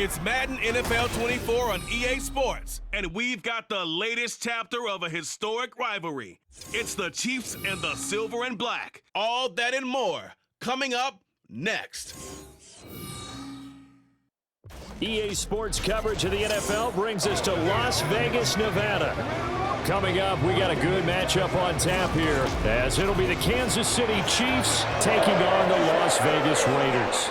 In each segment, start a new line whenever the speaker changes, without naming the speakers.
It's Madden NFL 24 on EA Sports, and we've got the latest chapter of a historic rivalry. It's the Chiefs and the Silver and Black. All that and more coming up next.
EA Sports coverage of the NFL brings us to Las Vegas, Nevada. Coming up, we got a good matchup on tap here, as it'll be the Kansas City Chiefs taking on the Las Vegas Raiders.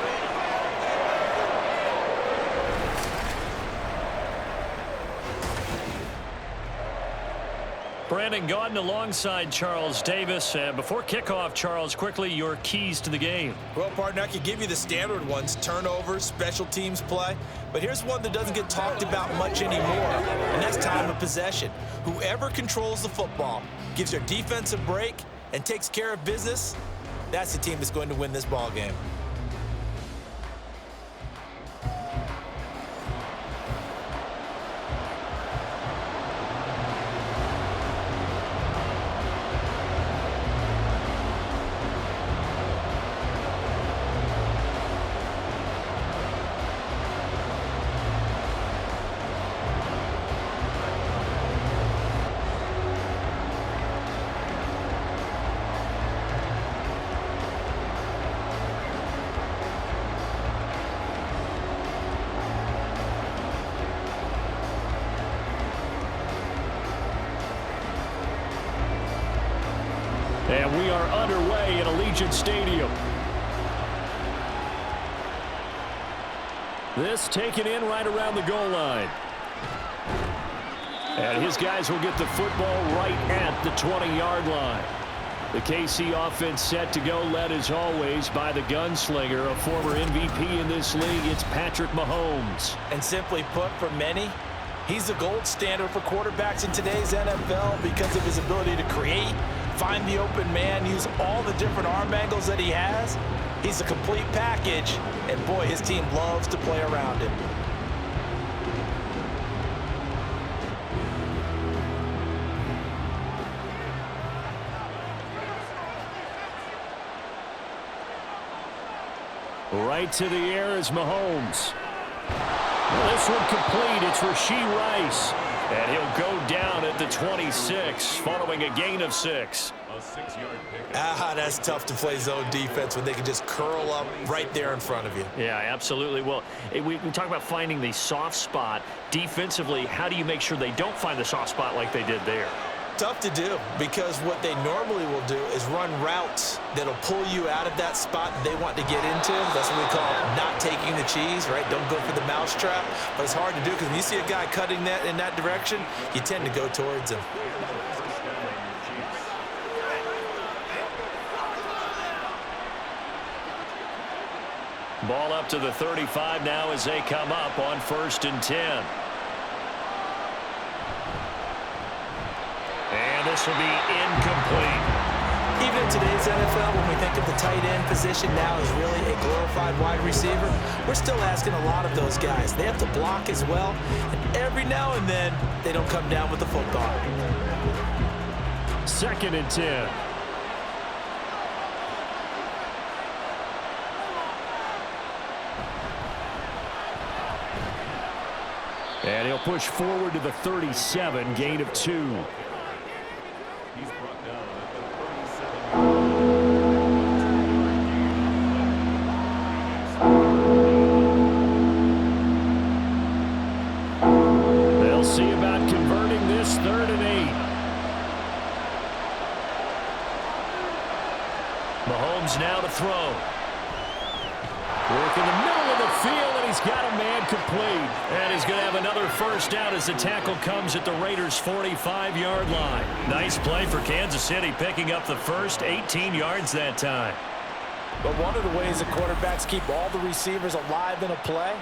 Brandon Gaudin alongside Charles Davis. Before kickoff, Charles, quickly your keys to the game.
Well, partner, I could give you the standard ones, turnovers, special teams play. But here's one that doesn't get talked about much anymore, and that's time of possession. Whoever controls the football, gives their defense a break, and takes care of business, that's the team that's going to win this ball game.
And we are underway at Allegiant Stadium. This taken in right around the goal line. And his guys will get the football right at the 20-yard line. The KC offense set to go, led as always by the gunslinger, a former MVP in this league. It's Patrick Mahomes.
And simply put, for many, he's the gold standard for quarterbacks in today's NFL because of his ability to create, find the open man, use all the different arm angles that he has. He's a complete package, and boy, his team loves to play around him.
Right to the air is Mahomes. This one complete. It's Rashee Rice. And he'll go down at the 26 following a gain of 6.
A 6-yard pick.
That's tough to play zone defense when they can just curl up right there in front of you.
Yeah, absolutely. Well, we talk about finding the soft spot. Defensively, how do you make sure they don't find the soft spot like they did there?
Tough to do, because what they normally will do is run routes that'll pull you out of that spot they want to get into. That's what we call not taking the cheese, right? Don't go for the mousetrap. But it's hard to do because when you see a guy cutting that in that direction, you tend to go towards him.
Ball up to the 35 now as they come up on 1st and 10. And this will be incomplete.
Even in today's NFL, when we think of the tight end position now as really a glorified wide receiver, we're still asking a lot of those guys. They have to block as well, and every now and then, they don't come down with the football.
2nd and 10. And he'll push forward to the 37, gain of 2.
He's brought down at the 37.
They'll see about converting this 3rd and 8. Mahomes now to throw. Work in the middle of the field, and he's got a man complete. And he's going to have another first down as the tackle comes at the Raiders' 45-yard line. Nice play for Kansas City, picking up the first 18 yards that time.
But one of the ways that quarterbacks keep all the receivers alive in a play,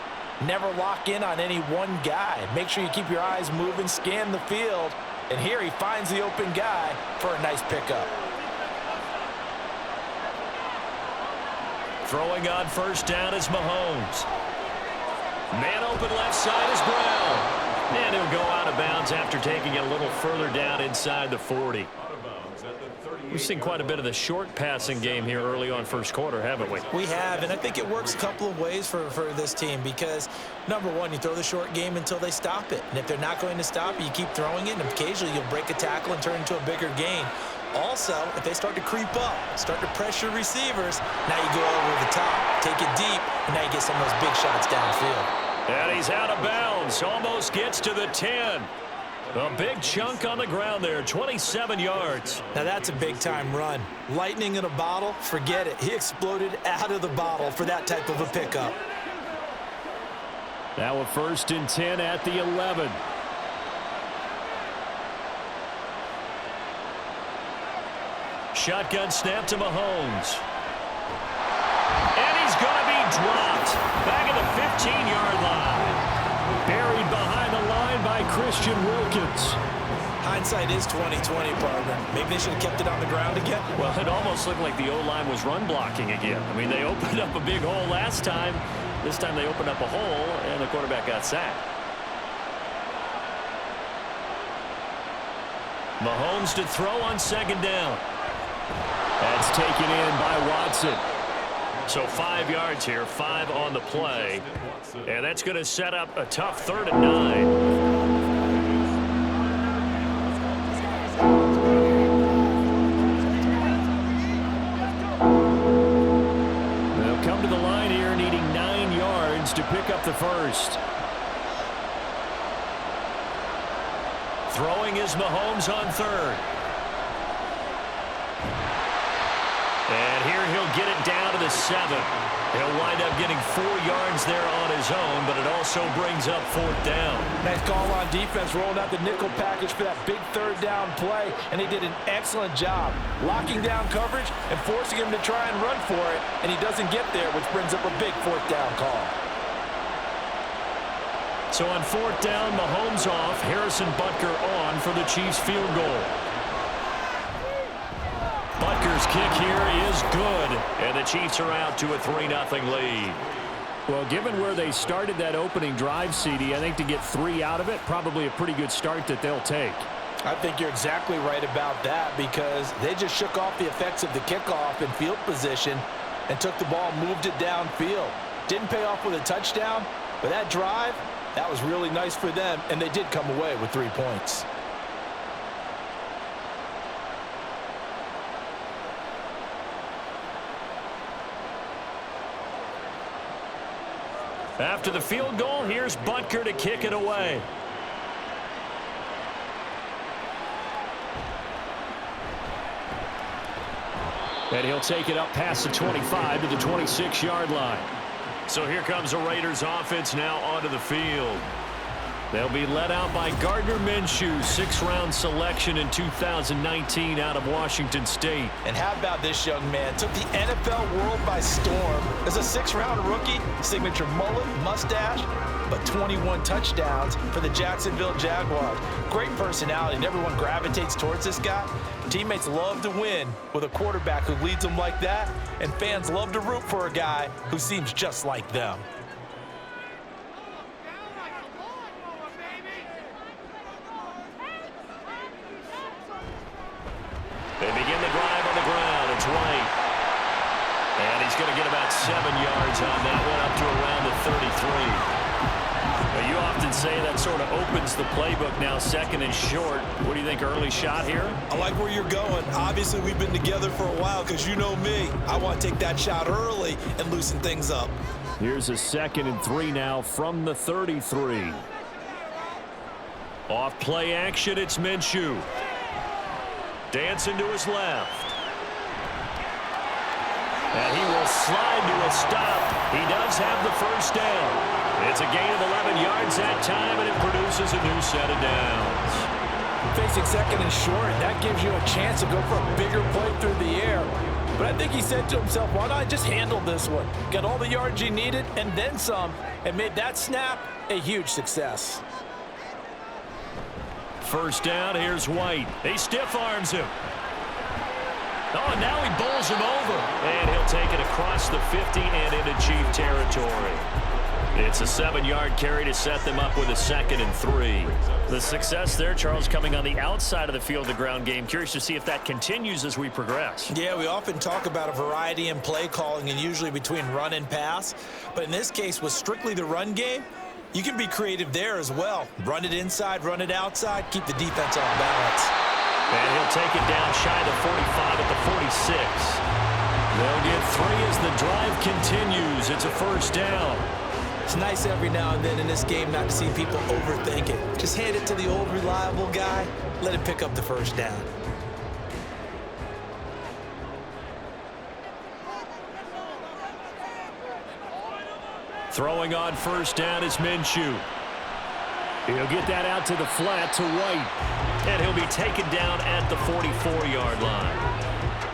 never lock in on any one guy. Make sure you keep your eyes moving, scan the field, and here he finds the open guy for a nice pickup.
Throwing on first down is Mahomes. Man open left side is Brown. And he'll go out of bounds after taking it a little further down inside the 40.
Out of bounds at the
We've seen quite a bit of the short passing game here early on first quarter, haven't we?
We have, and I think it works a couple of ways for this team because, number one, you throw the short game until they stop it. And if they're not going to stop it, you keep throwing it, and occasionally you'll break a tackle and turn it into a bigger gain. Also, if they start to creep up, start to pressure receivers, now you go over the top, take it deep, and now you get some of those big shots downfield.
And he's out of bounds, almost gets to the 10. A big chunk on the ground there, 27 yards.
Now that's a big-time run. Lightning in a bottle, forget it. He exploded out of the bottle for that type of a pickup.
Now a 1st and 10 at the 11. Shotgun snap to Mahomes. And he's going to be dropped. Back at the 15-yard line. Buried behind the line by Christian Wilkins.
Hindsight is 20/20, partner. Maybe they should have kept it on the ground again.
Well, it almost looked like the O-line was run blocking again. I mean, they opened up a big hole last time. This time they opened up a hole, and the quarterback got sacked. Mahomes to throw on 2nd down. That's taken in by Watson. So 5 yards here, 5 on the play. And that's going to set up a tough 3rd and 9. They'll come to the line here needing 9 yards to pick up the first. Throwing is Mahomes on 3rd. And here he'll get it down to the 7. He'll wind up getting 4 yards there on his own, but it also brings up 4th down.
Nice call on defense, rolling out the nickel package for that big 3rd down play, and he did an excellent job locking down coverage and forcing him to try and run for it, and he doesn't get there, which brings up a big 4th down call.
So on 4th down, Mahomes off, Harrison Butker on for the Chiefs field goal. Butker's kick here is good, and the Chiefs are out to a 3-0 lead. Well, given where they started that opening drive, CD, I think to get 3 out of it, probably a pretty good start that they'll take.
I think you're exactly right about that because they just shook off the effects of the kickoff in field position and took the ball and moved it downfield. Didn't pay off with a touchdown, but that drive, that was really nice for them, and they did come away with 3 points.
After the field goal, here's Butker to kick it away. And he'll take it up past the 25 to the 26-yard line. So here comes the Raiders offense now onto the field. They'll be led out by Gardner Minshew, 6th-round selection in 2019 out of Washington State.
And how about this young man? Took the NFL world by storm. As a 6th-round rookie, signature mullet, mustache, but 21 touchdowns for the Jacksonville Jaguars. Great personality, and everyone gravitates towards this guy. Teammates love to win with a quarterback who leads them like that, and fans love to root for a guy who seems just like them.
They begin the drive on the ground. It's White. And he's going to get about 7 yards on that one, up to around the 33. Now, you often say that sort of opens the playbook now, 2nd and short. What do you think, early shot here?
I like where you're going. Obviously, we've been together for a while because you know me. I want to take that shot early and loosen things up.
Here's a 2nd and 3 now from the 33. Off play action, it's Minshew. Dancing to his left. And he will slide to a stop. He does have the 1st down. It's a gain of 11 yards that time, and it produces a new set of downs.
Facing 2nd and short, that gives you a chance to go for a bigger play through the air. But I think he said to himself, why don't I just handle this one? Got all the yards he needed and then some, and made that snap a huge success.
1st down, here's White. He stiff arms him. Oh, and now he bowls him over. And he'll take it across the 50 and into Chief territory. It's a 7-yard carry to set them up with a 2nd and 3. The success there, Charles, coming on the outside of the field, the ground game. Curious to see if that continues as we progress.
Yeah, we often talk about a variety in play calling and usually between run and pass. But in this case, with strictly the run game, you can be creative there as well. Run it inside, run it outside, keep the defense off balance.
And he'll take it down shy of the 45 at the 46. They'll get 3 as the drive continues. It's a 1st down.
It's nice every now and then in this game not to see people overthink it. Just hand it to the old reliable guy. Let him pick up the 1st down.
Throwing on 1st down is Minshew. He'll get that out to the flat to White. And he'll be taken down at the 44-yard line.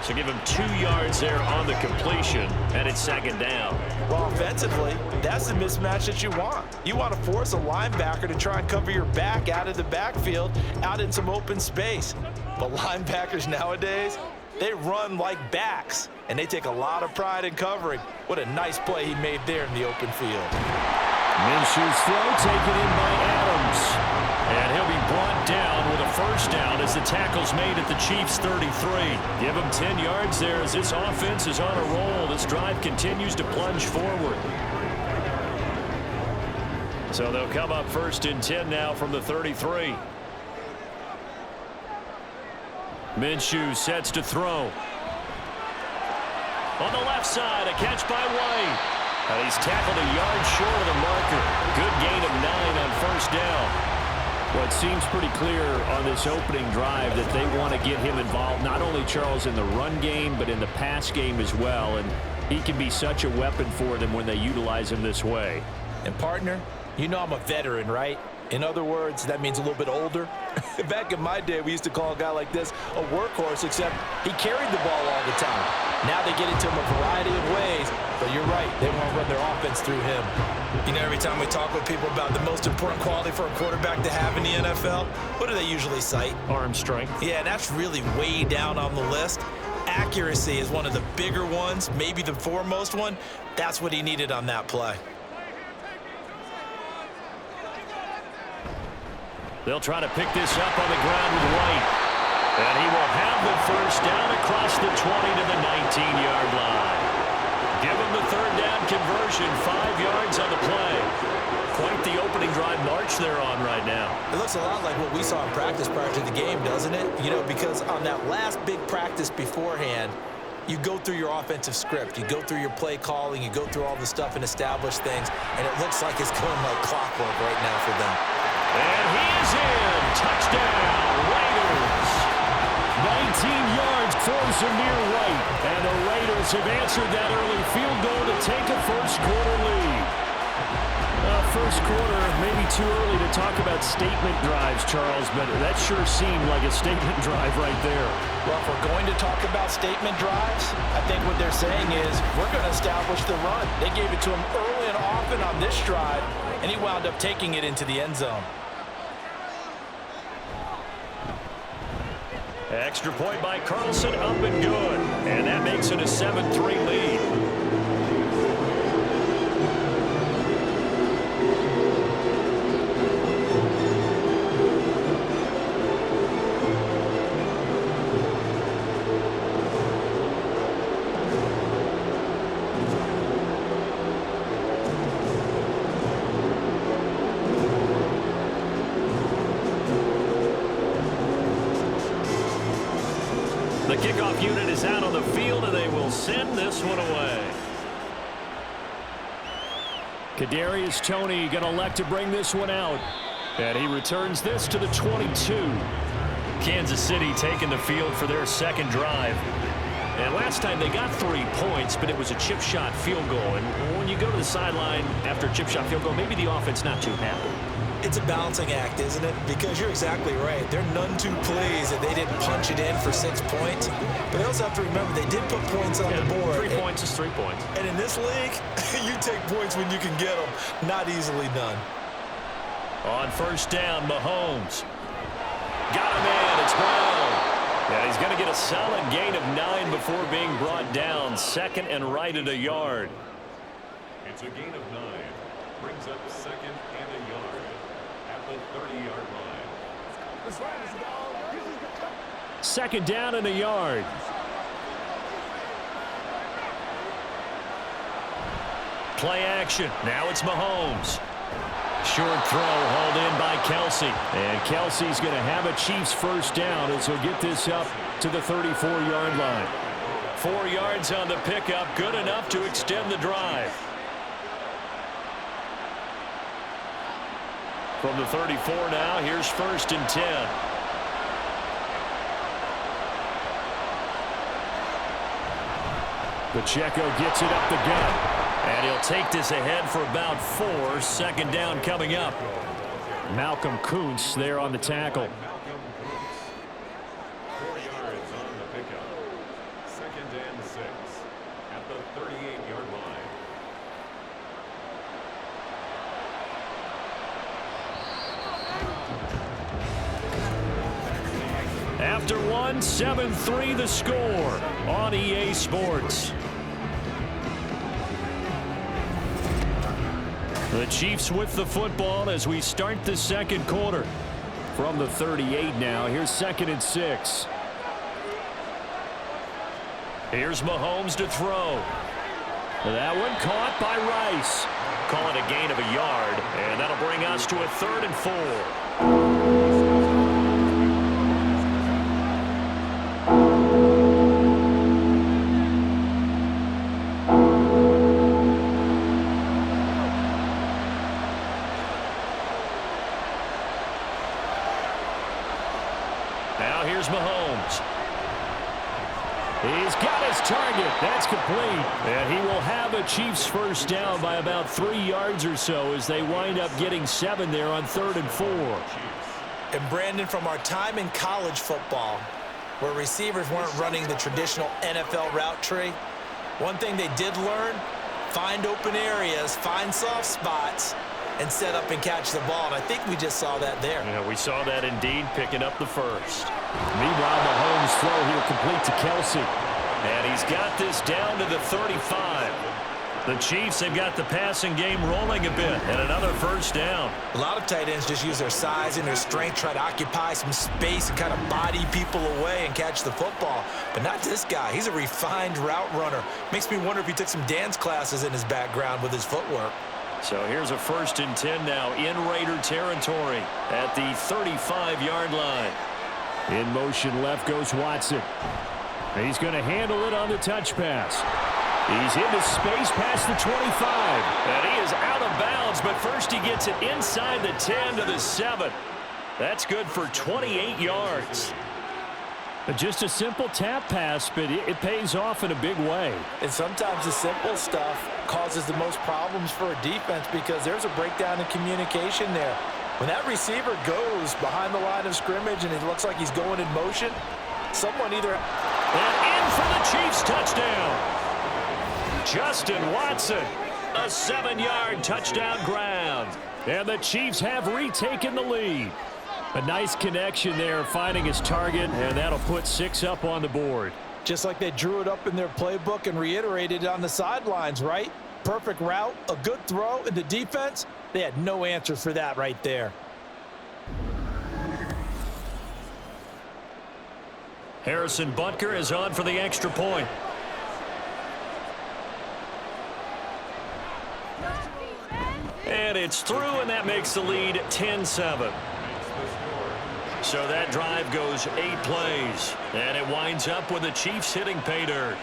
So give him 2 yards there on the completion, and it's 2nd down.
Well, offensively, that's the mismatch that you want. You want to force a linebacker to try and cover your back out of the backfield, out in some open space. But linebackers nowadays, they run like backs, and they take a lot of pride in covering. What a nice play he made there in the open field.
Minshew's throw taken in by Adams. And he'll be brought down with a 1st down as the tackle's made at the Chiefs' 33. Give him 10 yards there as this offense is on a roll. This drive continues to plunge forward. So they'll come up 1st and 10 now from the 33. Minshew sets to throw. On the left side, a catch by White. And he's tackled a yard short of the marker. Good gain of 9 on 1st down. Well, it seems pretty clear on this opening drive that they want to get him involved, not only, Charles, in the run game, but in the pass game as well. And he can be such a weapon for them when they utilize him this way.
And, partner, you know I'm a veteran, right? In other words, that means a little bit older. Back in my day, we used to call a guy like this a workhorse, except he carried the ball all the time. Now they get it to him a variety of ways, but you're right, they want to run their offense through him. You know, every time we talk with people about the most important quality for a quarterback to have in the NFL, what do they usually cite?
Arm strength.
Yeah, that's really way down on the list. Accuracy is one of the bigger ones, maybe the foremost one. That's what he needed on that play.
They'll try to pick this up on the ground with White. And he will have the 1st down across the 20 to the 19-yard line. Give him the 3rd down conversion, 5 yards on the play. Quite the opening drive march they're on right now.
It looks a lot like what we saw in practice prior to the game, doesn't it? You know, because on that last big practice beforehand, you go through your offensive script, you go through your play calling, you go through all the stuff and establish things, and it looks like it's going like clockwork right now for them.
And he is in. Touchdown, Raiders. 19 yards force him near White. And the Raiders have answered that early field goal to take a 1st quarter lead. 1st quarter, maybe too early to talk about statement drives, Charles, but that sure seemed like a statement drive right there.
Well, if we're going to talk about statement drives, I think what they're saying is we're going to establish the run. They gave it to him early and often on this drive, and he wound up taking it into the end zone.
Extra point by Carlson, up and good. And that makes it a 7-3 lead. The kickoff unit is out on the field, and they will send this one away. Kadarius Toney going to elect to bring this one out. And he returns this to the 22. Kansas City taking the field for their 2nd drive. And last time they got 3 points, but it was a chip shot field goal. And when you go to the sideline after a chip shot field goal, maybe the offense not too happy.
It's a balancing act, isn't it? Because you're exactly right. They're none too pleased that they didn't punch it in for 6 points. But they also have to remember they did put points on the board.
3 points is 3 points.
And in this league, you take points when you can get them. Not easily done.
On 1st down, Mahomes. Got him in. It's Brown. And he's going to get a solid gain of 9 before being brought down. 2nd and right at a yard.
It's a gain of 9.
brings up 2nd and a yard at the 30-yard line. 2nd down and a yard. Play action. Now it's Mahomes. Short throw hauled in by Kelsey. And Kelsey's going to have a Chiefs first down as he'll get this up to the 34-yard line. 4 yards on the pickup. Good enough to extend the drive. From the 34 now, here's 1st and 10. Pacheco gets it up the gut. And he'll take this ahead for about 4. 2nd down coming up. Malcolm Kuntz there on the tackle.
4 yards on the pickup. 2nd and 6 at the 38-yard line.
After 1, 7-3 the score on EA Sports. The Chiefs with the football as we start the 2nd quarter. From the 38 now, here's 2nd and 6. Here's Mahomes to throw. That one caught by Rice. Call it a gain of a yard, and that'll bring us to a 3rd and 4. Now here's Mahomes. He's got his target. That's complete. And he will have a Chiefs first down by about 3 yards or so as they wind up getting 7 there on 3rd and 4.
And Brandon, from our time in college football, where receivers weren't running the traditional NFL route tree, one thing they did learn, find open areas, find soft spots, and set up and catch the ball. And I think we just saw that there.
Yeah, we saw that indeed, picking up the first. Meanwhile, Mahomes' throw here complete to Kelsey. And he's got this down to the 35. The Chiefs have got the passing game rolling a bit, and another first down.
A lot of tight ends just use their size and their strength, try to occupy some space and kind of body people away and catch the football. But not this guy. He's a refined route runner. Makes me wonder if he took some dance classes in his background with his footwork.
So here's a 1st and 10 now in Raider territory at the 35-yard line. In motion left goes Watson. He's going to handle it on the touch pass. He's into space past the 25. And he is out of bounds, but first he gets it inside the 10 to the 7. That's good for 28 yards. Just a simple tap pass, but it pays off in a big way.
And sometimes the simple stuff causes the most problems for a defense because there's a breakdown in communication there. When that receiver goes behind the line of scrimmage and it looks like he's going in motion, someone either...
And in for the Chiefs touchdown. Justin Watson, a 7-yard touchdown grab. And the Chiefs have retaken the lead. A nice connection there, finding his target, and that'll put 6 up on the board.
Just like they drew it up in their playbook and reiterated it on the sidelines, right? Perfect route, a good throw, and the defense, they had no answer for that right there.
Harrison Butker is on for the extra point. And it's through, and that makes the lead 10-7. So that drive goes 8 plays, and it winds up with the Chiefs hitting pay dirt.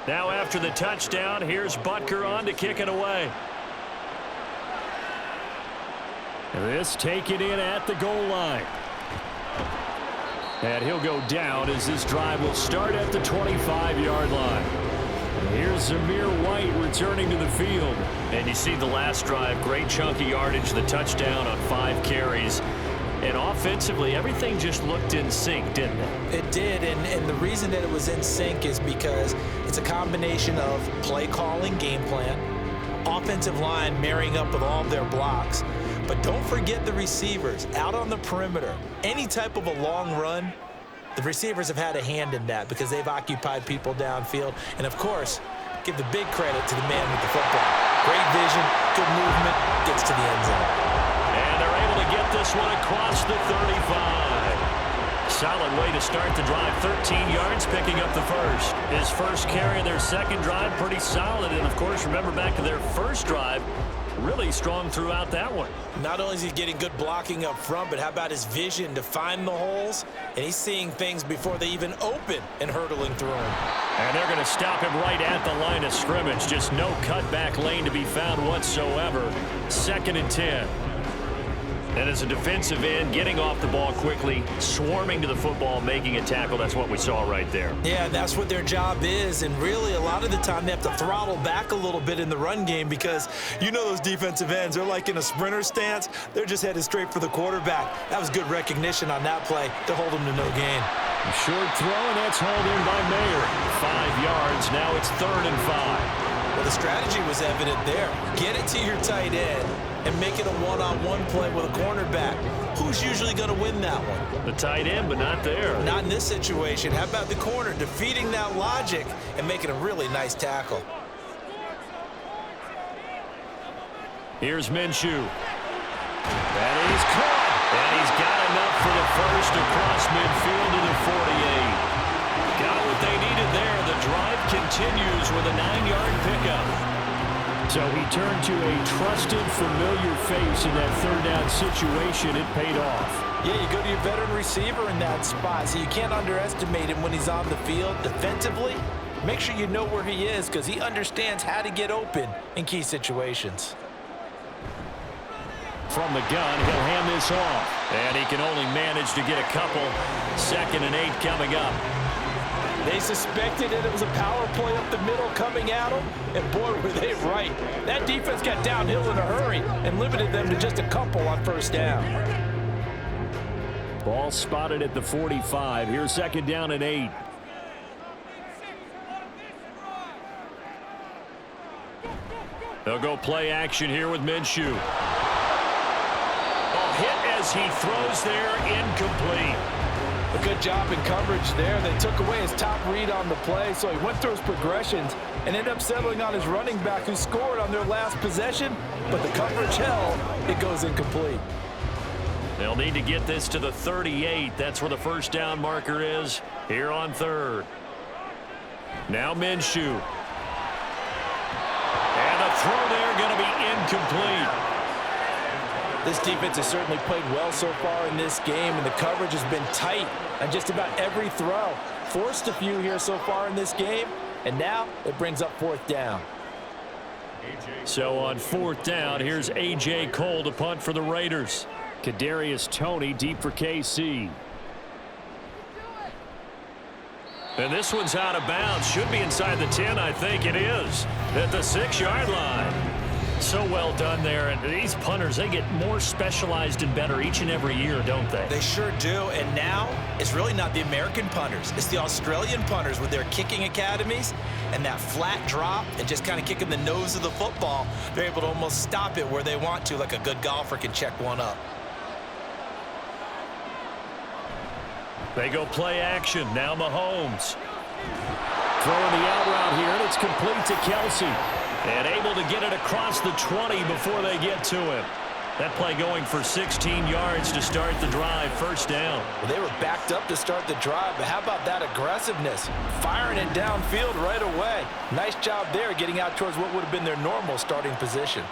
Now after the touchdown, here's Butker on to kick it away. This taken in at the goal line. And he'll go down as this drive will start at the 25-yard line. Here's Zamir White returning to the field. And you see the last drive, great chunk of yardage, the touchdown on 5 carries. And offensively, everything just looked in sync, didn't it?
It did, and the reason that it was in sync is because it's a combination of play calling, game plan, offensive line marrying up with all of their blocks. But don't forget the receivers out on the perimeter. Any type of a long run, the receivers have had a hand in that because they've occupied people downfield. And, of course, give the big credit to the man with the football. Great vision, good movement, gets to the end zone.
And they're able to get this one across the 35. Solid way to start the drive. 13 yards, picking up the first. His first carry of their second drive, pretty solid. And, of course, remember back to their first drive, really strong throughout that one.
Not only is he getting good blocking up front, but how about his vision to find the holes? And he's seeing things before they even open and hurdling through them.
And they're going to stop him right at the line of scrimmage. Just no cutback lane to be found whatsoever. 2nd and 10. And as a defensive end, getting off the ball quickly, swarming to the football, making a tackle. That's what we saw right there.
Yeah, that's what their job is. And really, a lot of the time, they have to throttle back a little bit in the run game because you know those defensive ends, they're like in a sprinter stance. They're just headed straight for the quarterback. That was good recognition on that play to hold him to no gain.
A short throw, and that's hauled in by Mayer. 5 yards. Now it's 3rd and 5.
Well, the strategy was evident there. Get it to your tight end and make it a one-on-one play with a cornerback. Who's usually going to win that one?
The tight end, but not there.
Not in this situation. How about the corner defeating that logic and making a really nice tackle?
Here's Minshew. And he's caught. And he's got enough for the first across midfield to the 48. Got what they needed there. The drive continues with a 9-yard pickup. So he turned to a trusted, familiar face in that 3rd down situation. It paid off.
Yeah, you go to your veteran receiver in that spot, so you can't underestimate him when he's on the field. Defensively, make sure you know where he is because he understands how to get open in key situations.
From the gun, he'll hand this off. And he can only manage to get a couple. 2nd and 8 coming up.
They suspected it was a power play up the middle coming at them, and boy, were they right. That defense got downhill in a hurry and limited them to just a couple on 1st down.
Ball spotted at the 45. Here's 2nd down and 8. They'll go play action here with Minshew. A hit as he throws there, incomplete.
A good job in coverage there. They took away his top read on the play, so he went through his progressions and ended up settling on his running back who scored on their last possession, but the coverage held. It goes incomplete.
They'll need to get this to the 38. That's where the 1st down marker is here on 3rd. Now Minshew. And the throw there going to be incomplete.
This defense has certainly played well so far in this game, and the coverage has been tight on just about every throw. Forced a few here so far in this game, and now it brings up 4th down.
So on 4th down, here's A.J. Cole to punt for the Raiders. Kadarius Toney deep for KC. And this one's out of bounds. Should be inside the 10, I think it is. At the 6-yard line. So well done there. And these punters, they get more specialized and better each and every year, don't they?
They sure do. And now it's really not the American punters. It's the Australian punters with their kicking academies and that flat drop and just kind of kicking the nose of the football. They're able to almost stop it where they want to, like a good golfer can check one up.
They go play action. Now Mahomes. Throwing the out route here, and it's complete to Kelsey. And able to get it across the 20 before they get to him. That play going for 16 yards to start the drive. 1st down.
Well, they were backed up to start the drive, but how about that aggressiveness? Firing it downfield right away. Nice job there getting out towards what would have been their normal starting position.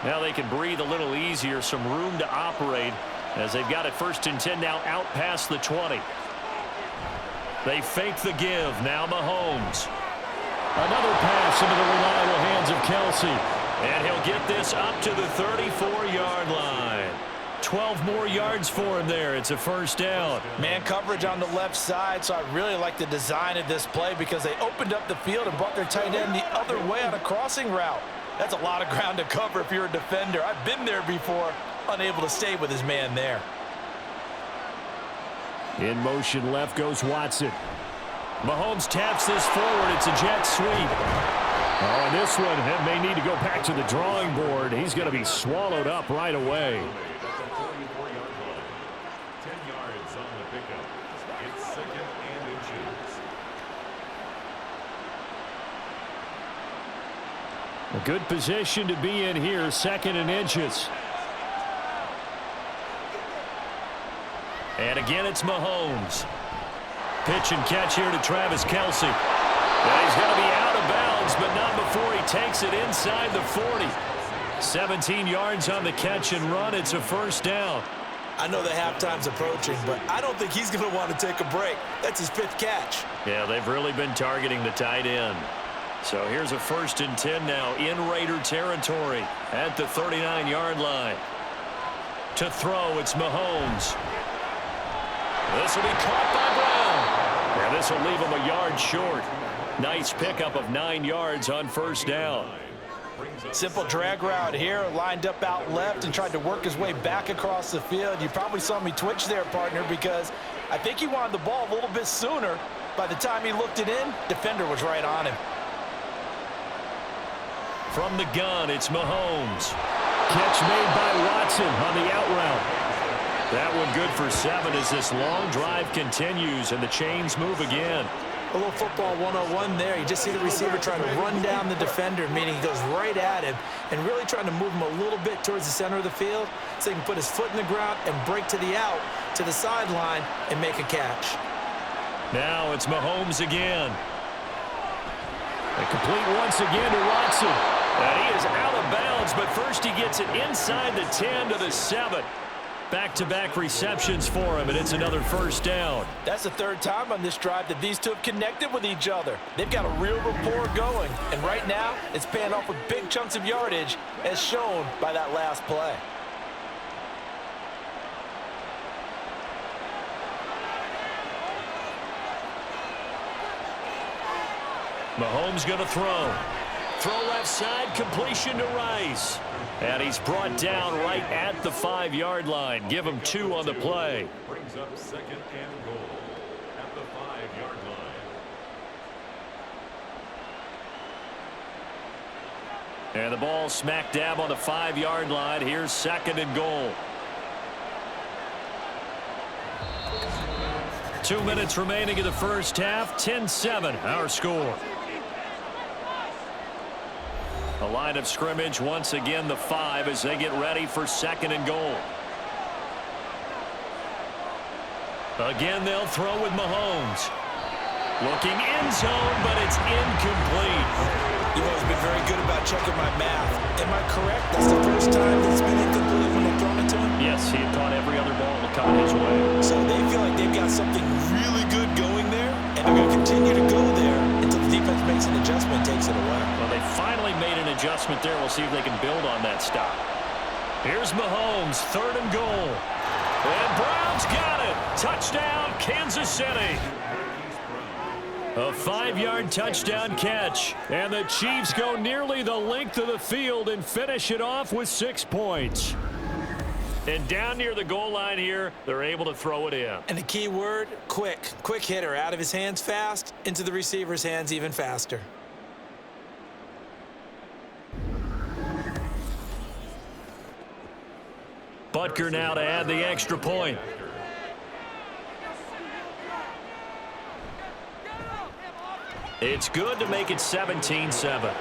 Now they can breathe a little easier, some room to operate as they've got it 1st and 10 now out past the 20. They fake the give. Now Mahomes. Another pass into the reliable hands of Kelsey. And he'll get this up to the 34-yard line. 12 more yards for him there. It's a 1st down.
Man coverage on the left side, so I really like the design of this play because they opened up the field and brought their tight end the other way on a crossing route. That's a lot of ground to cover if you're a defender. I've been there before. unable to stay with his man there.
In motion left goes Watson. Mahomes taps this forward. It's a jet sweep. Oh, and this one may need to go back to the drawing board. He's going to be swallowed up right away.
At the 44-yard line. 10 yards on the pickup. It's 2nd and inches.
A good position to be in here, 2nd and inches. And again, it's Mahomes. Pitch and catch here to Travis Kelce. And he's going to be out of bounds, but not before he takes it inside the 40. 17 yards on the catch and run. It's a first down.
I know the halftime's approaching, but I don't think he's going to want to take a break. That's his 5th catch.
Yeah, they've really been targeting the tight end. So here's a 1st and 10 now in Raider territory at the 39-yard line. To throw, it's Mahomes. This will be caught by Brown. And this will leave him a yard short. Nice pickup of 9 yards on first down.
Simple drag route here, lined up out left and tried to work his way back across the field. You probably saw me twitch there, partner, because I think he wanted the ball a little bit sooner. By the time he looked it in, defender was right on him.
From the gun, it's Mahomes. Catch made by Watson on the out route. That one good for 7 as this long drive continues and the chains move again.
A little football 101 there. You just see the receiver trying to run down the defender, meaning he goes right at him and really trying to move him a little bit towards the center of the field so he can put his foot in the ground and break to the out, to the sideline, and make a catch.
Now it's Mahomes again. And complete once again to Watson. And he is out of bounds, but first he gets it inside the 10 to the 7. Back-to-back receptions for him, and it's another first down.
That's the 3rd time on this drive that these two have connected with each other. They've got a real rapport going, and right now it's paying off with big chunks of yardage, as shown by that last play.
Mahomes going to throw. Throw left side, completion to Rice. And he's brought down right at the 5-yard line. Give him 2 on the play.
Brings up 2nd and goal at the 5-yard line.
And the ball smack dab on the 5-yard line. Here's 2nd and goal. 2 minutes remaining in the first half. 10-7, our score. The line of scrimmage, once again, the 5 as they get ready for 2nd and goal. Again, they'll throw with Mahomes. Looking end zone, but it's incomplete.
You've always been very good about checking my math. Am I correct? That's the first time it's been incomplete when they've thrown it to him?
Yes, he had caught every other ball coming his way.
So they feel like they've got something really good going there, and they're going to continue to go there until the defense makes an adjustment and takes it away.
Well, they finally made an adjustment there. We'll see if they can build on that stop. Here's Mahomes, 3rd and goal. And Brown's got it. Touchdown, Kansas City. A 5-yard touchdown catch. And the Chiefs go nearly the length of the field and finish it off with 6 points. And down near the goal line here, they're able to throw it in.
And the key word, quick. Quick hitter, out of his hands fast, into the receiver's hands even faster.
Butker now to add the extra point. It's good to make it 17-7.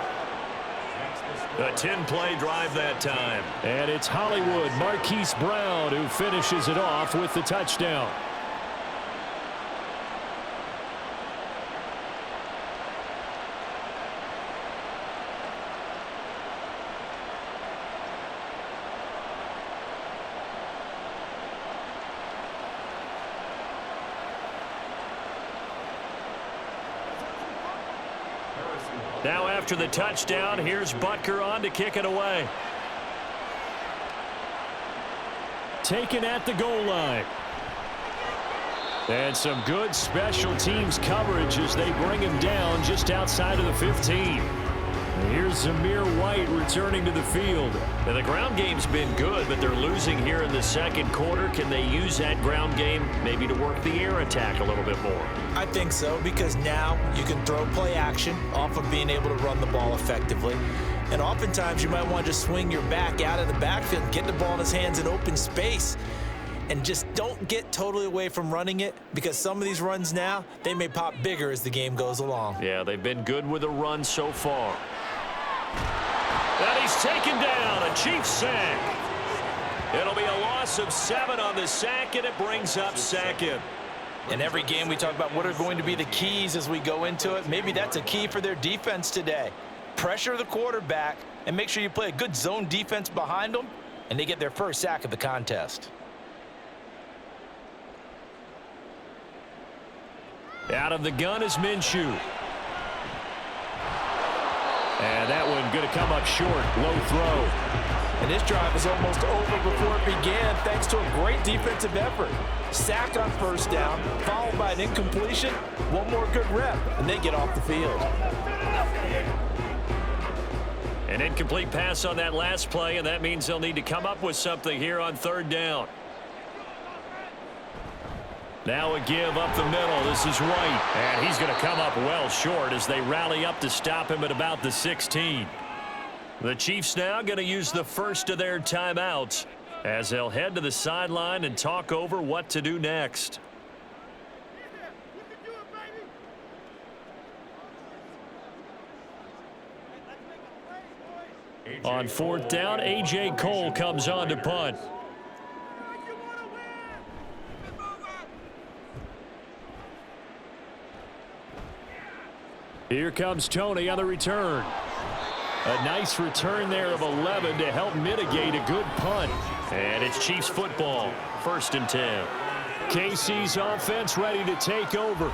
A 10-play drive that time. And it's Hollywood Marquise Brown who finishes it off with the touchdown. Now after the touchdown, here's Butker on to kick it away. Taken at the goal line. And some good special teams coverage as they bring him down just outside of the 15. Here's Zamir White returning to the field.
Now, the ground game's been good, but they're losing here in the second quarter. Can they use that ground game maybe to work the air attack a little bit more?
I think so, because now you can throw play action off of being able to run the ball effectively. And oftentimes you might want to just swing your back out of the backfield and get the ball in his hands in open space. And just don't get totally away from running it, because some of these runs now, they may pop bigger as the game goes along.
Yeah, they've been good with the run so far. And he's taken down, a Chiefs sack. It'll be a loss of 7 on the sack, and it brings up second.
In every game, we talk about what are going to be the keys as we go into it. Maybe that's a key for their defense today. Pressure the quarterback and make sure you play a good zone defense behind them, and they get their first sack of the contest.
Out of the gun is Minshew. And that one going to come up short. Low throw.
And this drive is almost over before it began, thanks to a great defensive effort. Sack on first down, followed by an incompletion. One more good rep, and they get off the field.
An incomplete pass on that last play, and that means they'll need to come up with something here on third down. Now a give up the middle. This is White. And he's going to come up well short as they rally up to stop him at about the 16. The Chiefs now going to use the first of their timeouts as they'll head to the sideline and talk over what to do next. On fourth down, A.J. Cole comes on to punt. Here comes Tony on the return. A nice return there of 11 to help mitigate a good punt. And it's Chiefs football, 1st and 10. KC's offense ready to take over.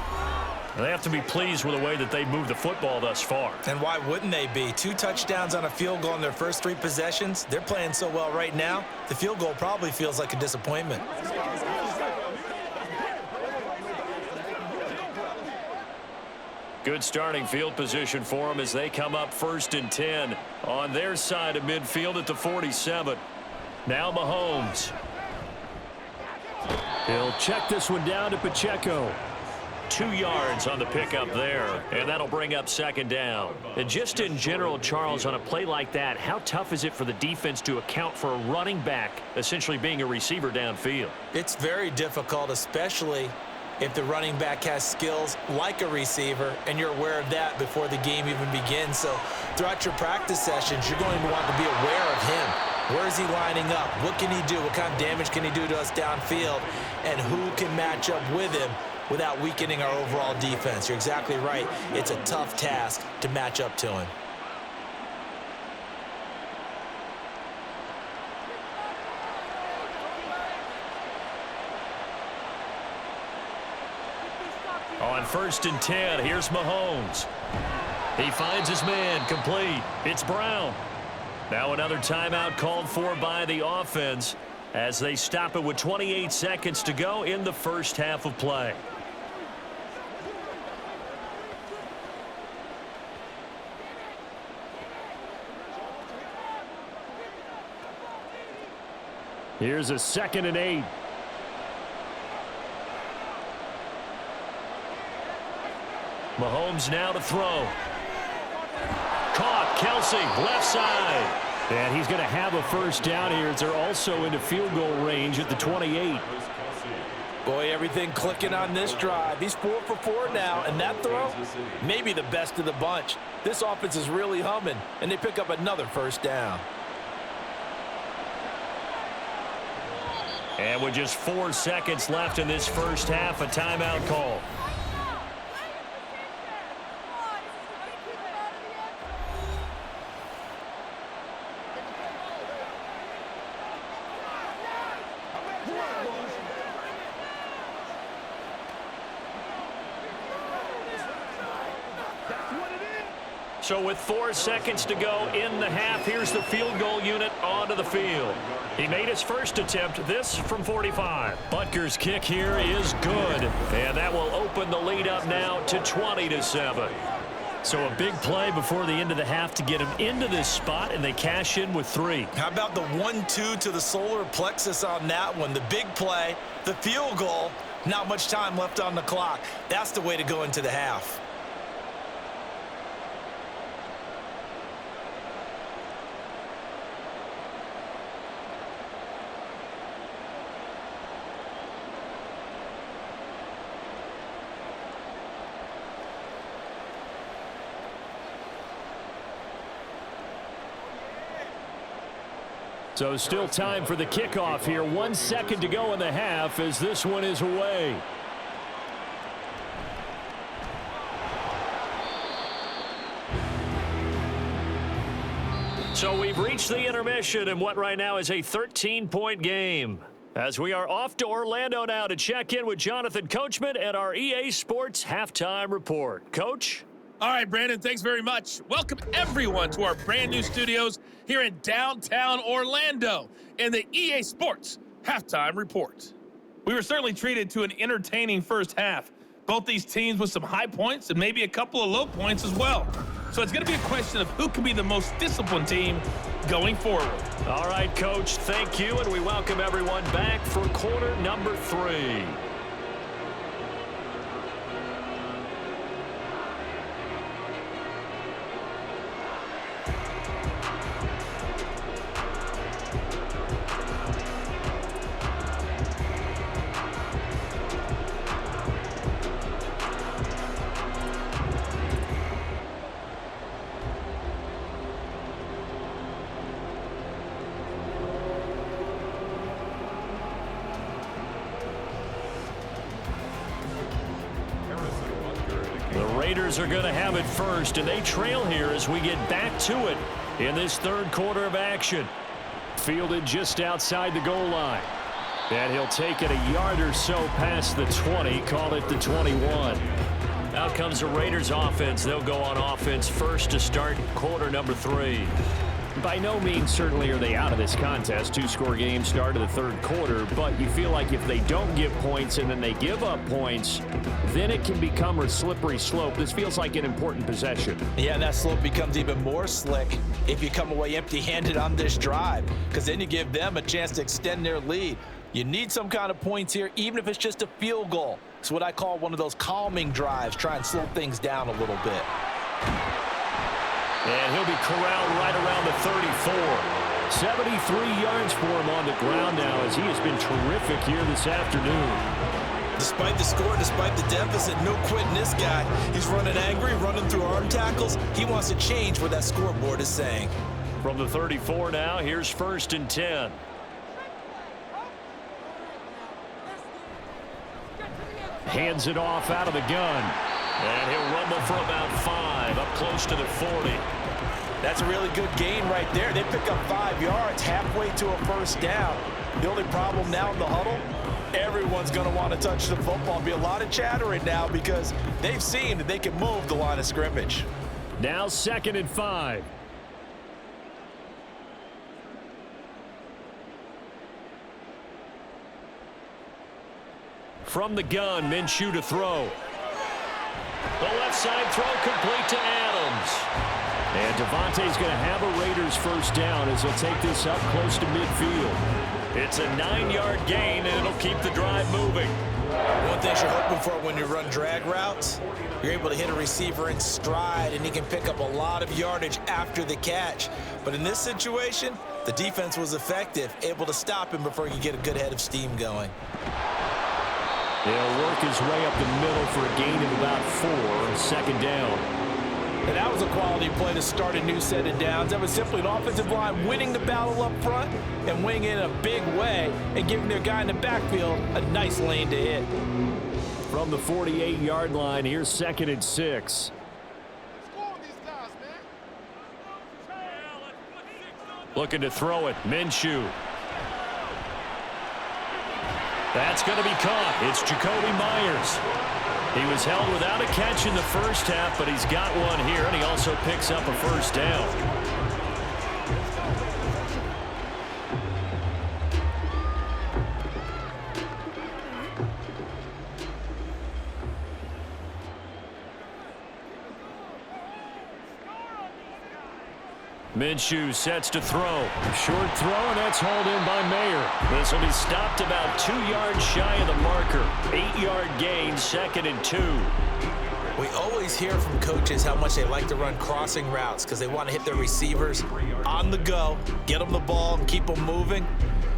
They have to be pleased with the way that they moved the football thus far.
And why wouldn't they be? 2 touchdowns on a field goal in their first 3 possessions. They're playing so well right now, the field goal probably feels like a disappointment.
Good starting field position for them as they come up 1st and 10 on their side of midfield at the 47. Now Mahomes. He'll check this one down to Pacheco. 2 yards on the pickup there, and that'll bring up 2nd down. And just in general, Charles, on a play like that, how tough is it for the defense to account for a running back essentially being a receiver downfield?
It's very difficult, especially if the running back has skills like a receiver, and you're aware of that before the game even begins. So throughout your practice sessions, you're going to want to be aware of him. Where is he lining up? What can he do? What kind of damage can he do to us downfield? And who can match up with him without weakening our overall defense? You're exactly right. It's a tough task to match up to him.
On 1st and 10, here's Mahomes. He finds his man, complete. It's Brown. Now another timeout called for by the offense as they stop it with 28 seconds to go in the first half of play. Here's a 2nd and 8. Mahomes now to throw. Caught, Kelsey, left side. And he's going to have a first down here as they're also into field goal range at the 28.
Boy, everything clicking on this drive. He's 4 for 4 now, and that throw, maybe the best of the bunch. This offense is really humming, and they pick up another first down.
And with just 4 seconds left in this first half, a timeout call. So with 4 seconds to go in the half, here's the field goal unit onto the field. He made his first attempt, this from 45. Butker's kick here is good, and that will open the lead up now to 20-7. So a big play before the end of the half to get him into this spot, and they cash in with 3.
How about the 1-2 to the solar plexus on that one? The big play, the field goal, not much time left on the clock. That's the way to go into the half.
So still time for the kickoff here. 1 second to go in the half as this one is away. So we've reached the intermission in what right now is a 13-point game. As we are off to Orlando now to check in with Jonathan Coachman at our EA Sports Halftime Report. Coach?
All right, Brandon, thanks very much. Welcome, everyone, to our brand-new studios here in downtown Orlando in the EA Sports Halftime Report. We were certainly treated to an entertaining first half. Both these teams with some high points and maybe a couple of low points as well. So it's going to be a question of who can be the most disciplined team going forward.
All right, Coach, thank you, and we welcome everyone back for quarter number 3. Raiders are going to have it first, and they trail here as we get back to it in this third quarter of action. Fielded just outside the goal line. And he'll take it a yard or so past the 20, call it the 21. Out comes the Raiders offense. They'll go on offense first to start quarter number 3. By no means certainly are they out of this contest. 2-score game start of the third quarter, but you feel like if they don't get points and then they give up points, then it can become a slippery slope. This feels like an important possession.
Yeah, and that slope becomes even more slick if you come away empty-handed on this drive, because then you give them a chance to extend their lead. You need some kind of points here, even if it's just a field goal. It's what I call one of those calming drives, try and slow things down a little bit.
And he'll be corralled right around the 34. 73 yards for him on the ground now as he has been terrific here this afternoon.
Despite the score, despite the deficit, no quitting this guy. He's running angry, running through arm tackles. He wants to change what that scoreboard is saying.
From the 34 now, here's 1st and 10. Hands it off out of the gun. And he'll rumble for about 5, up close to the 40.
That's a really good gain right there. They pick up 5 yards, halfway to a first down. The only problem now in the huddle, everyone's going to want to touch the football. Be a lot of chattering now because they've seen that they can move the line of scrimmage.
Now 2nd and 5. From the gun, Minshew to throw. The left side throw complete to Adams. And Devontae's going to have a Raiders first down as he'll take this up close to midfield. It's a 9-yard gain, and it'll keep the drive moving.
One thing you're hoping for when you run drag routes, you're able to hit a receiver in stride, and he can pick up a lot of yardage after the catch. But in this situation, the defense was effective, able to stop him before he could get a good head of steam going.
He'll work his way up the middle for a gain of about 4, 2nd down.
And that was a quality play to start a new set of downs. That was simply an offensive line winning the battle up front and winning it in a big way and giving their guy in the backfield a nice lane to hit.
From the 48-yard line, here's 2nd and 6. Looking to throw it, Minshew. That's going to be caught. It's Jacoby Myers. He was held without a catch in the first half, but he's got one here, and he also picks up a first down. Minshew sets to throw. Short throw, and that's hauled in by Mayer. This will be stopped about 2 yards shy of the marker. 8-yard gain, 2nd and 2.
We always hear from coaches how much they like to run crossing routes because they want to hit their receivers on the go, get them the ball, and keep them moving.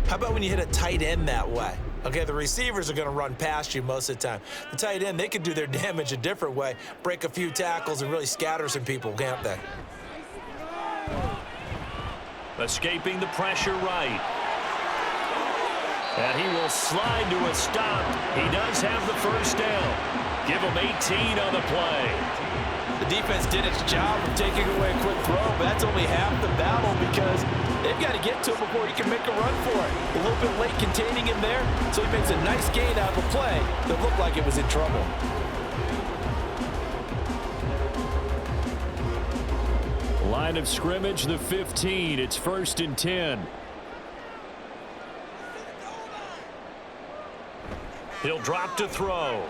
How about when you hit a tight end that way? Okay, the receivers are going to run past you most of the time. The tight end, they can do their damage a different way, break a few tackles, and really scatter some people, can't they?
Escaping the pressure right. And he will slide to a stop. He does have the first down. Give him 18 on the play.
The defense did its job of taking away a quick throw, but that's only half the battle because they've got to get to him before he can make a run for it. A little bit late containing him there, so he makes a nice gain out of a play that looked like it was in trouble.
Line of scrimmage, the 15. It's 1st and 10.
He'll drop to throw.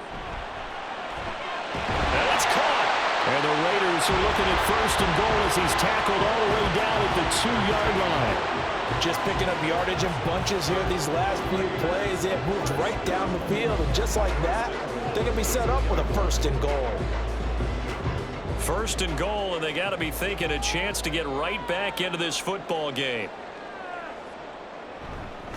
And it's caught.
And the Raiders are looking at 1st and goal as he's tackled all the way down at the 2-yard line.
Just picking up yardage in bunches here these last few plays. They have moved right down the field, and just like that, they're going to be set up with a 1st and goal.
1st and goal, and they got to be thinking a chance to get right back into this football game.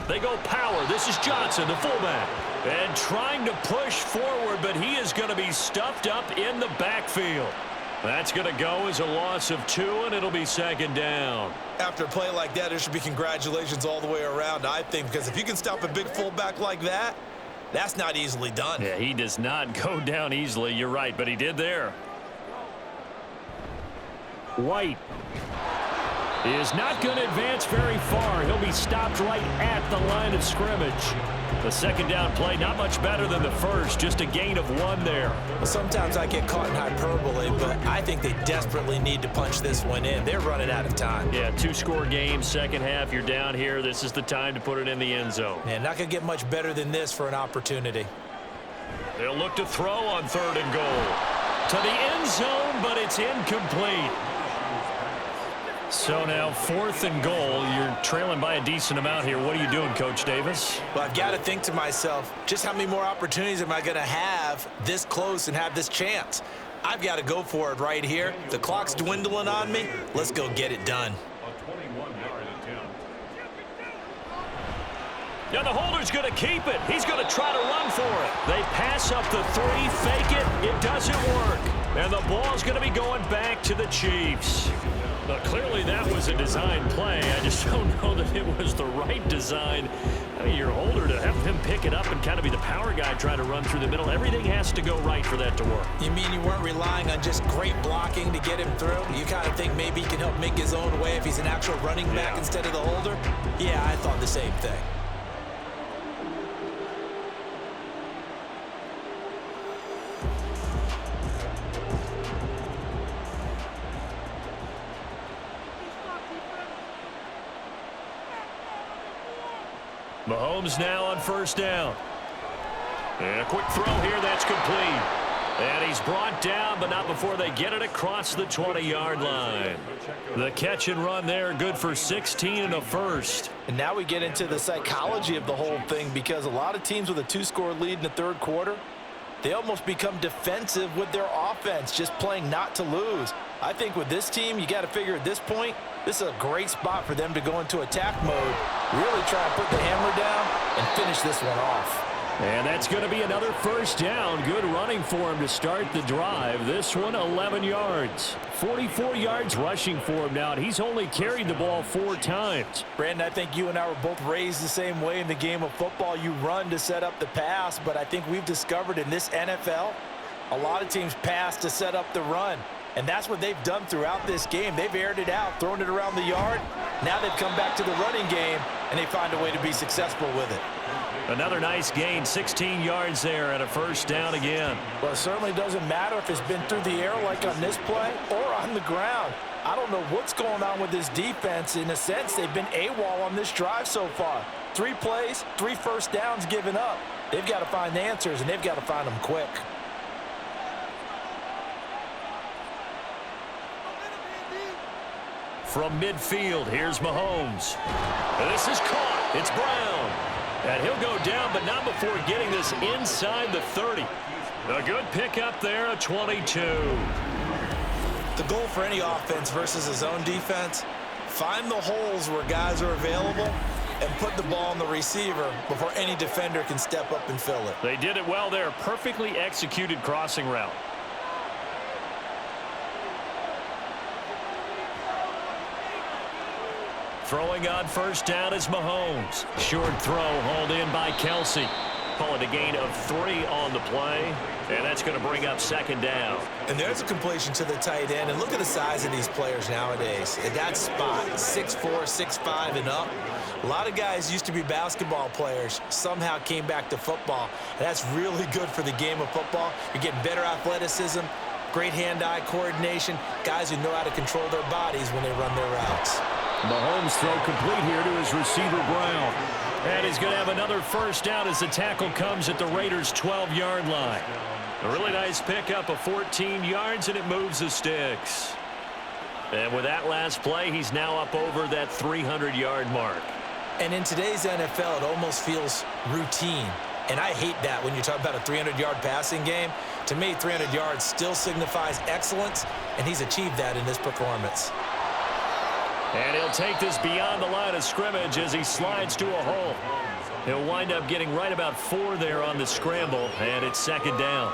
They go power. This is Johnson, the fullback. And trying to push forward, but he is going to be stuffed up in the backfield. That's going to go as a loss of 2, and it'll be 2nd down.
After a play like that, there should be congratulations all the way around, I think, because if you can stop a big fullback like that, that's not easily done.
Yeah, he does not go down easily. You're right, but he did there.
White is not going to advance very far. He'll be stopped right at the line of scrimmage. The 2nd down play, not much better than the first, just a gain of 1 there.
Well, sometimes I get caught in hyperbole, but I think they desperately need to punch this one in. They're running out of time.
Yeah, 2-score game, 2nd half. You're down here. This is the time to put it in the end zone.
Yeah, not going to get much better than this for an opportunity.
They'll look to throw on 3rd and goal. To the end zone, but it's incomplete. So now 4th and goal. You're trailing by a decent amount here. What are you doing, Coach Davis?
Well, I've got to think to myself, just how many more opportunities am I going to have this close and have this chance? I've got to go for it right here. The clock's dwindling on me. Let's go get it done.
A 21-yard attempt.
Now the holder's going to keep it. He's going to try to run for it. They pass up the 3, fake it. It doesn't work. And the ball's going to be going back to the Chiefs. Clearly that was a design play. I just don't know that it was the right design. I mean, your holder to have him pick it up and kind of be the power guy trying to run through the middle. Everything has to go right for that to work.
You mean you weren't relying on just great blocking to get him through? You kind of think maybe he can help make his own way if he's an actual running back instead of the holder? Yeah, I thought the same thing.
Mahomes now on 1st down. And a quick throw here, that's complete. And he's brought down, but not before they get it across the 20-yard line. The catch and run there, good for 16 and a first.
And now we get into the psychology of the whole thing, because a lot of teams with a 2-score lead in the 3rd quarter, they almost become defensive with their offense, just playing not to lose. I think with this team, you got to figure at this point, this is a great spot for them to go into attack mode, really try and put the hammer down and finish this one off.
And that's going to be another 1st down. Good running for him to start the drive. This one, 11 yards. 44 yards rushing for him now, and he's only carried the ball 4 times.
Brandon, I think you and I were both raised the same way in the game of football. You run to set up the pass, but I think we've discovered in this NFL, a lot of teams pass to set up the run. And that's what they've done throughout this game. They've aired it out, thrown it around the yard. Now they've come back to the running game, and they find a way to be successful with it.
Another nice gain, 16 yards there, and a 1st down again.
Well, it certainly doesn't matter if it's been through the air like on this play or on the ground. I don't know what's going on with this defense. In a sense, they've been AWOL on this drive so far. 3 plays, 3 1st downs given up. They've got to find answers, and they've got to find them quick.
from midfield. Here's Mahomes. This is caught. It's Brown. And he'll go down, but not before getting this inside the 30. A good pickup there, a 22.
The goal for any offense versus his own defense, find the holes where guys are available and put the ball on the receiver before any defender can step up and fill it.
They did it well there. Perfectly executed crossing route. Throwing on first down is Mahomes. Short throw hauled in by Kelsey. Call it a gain of 3 on the play. And that's going to bring up second down.
And there's a completion to the tight end. And look at the size of these players nowadays. At that spot, 6'4", 6'5", and up. A lot of guys used to be basketball players, somehow came back to football. And that's really good for the game of football. You're getting better athleticism, great hand-eye coordination, guys who know how to control their bodies when they run their routes.
Mahomes throw complete here to his receiver, Brown. And he's going to have another first down as the tackle comes at the Raiders' 12-yard line. A really nice pickup of 14 yards, and it moves the sticks. And with that last play, he's now up over that 300-yard mark.
And in today's NFL, it almost feels routine. And I hate that when you talk about a 300-yard passing game. To me, 300 yards still signifies excellence, and he's achieved that in this performance.
And he'll take this beyond the line of scrimmage as he slides to a hole. He'll wind up getting right about 4 there on the scramble, and it's second down.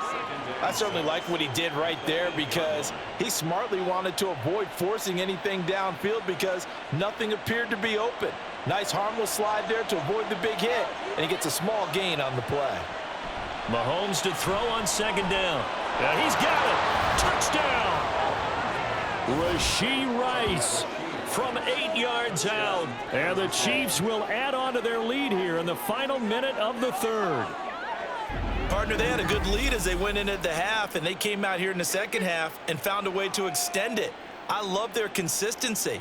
I certainly like what he did right there because he smartly wanted to avoid forcing anything downfield because nothing appeared to be open. Nice harmless slide there to avoid the big hit, and he gets a small gain on the play.
Mahomes to throw on second down. And he's got it. Touchdown. Rashee Rice from 8 yards out. And the Chiefs will add on to their lead here in the final minute of the third.
Partner, they had a good lead as they went in at the half, and they came out here in the second half and found a way to extend it. I love their consistency.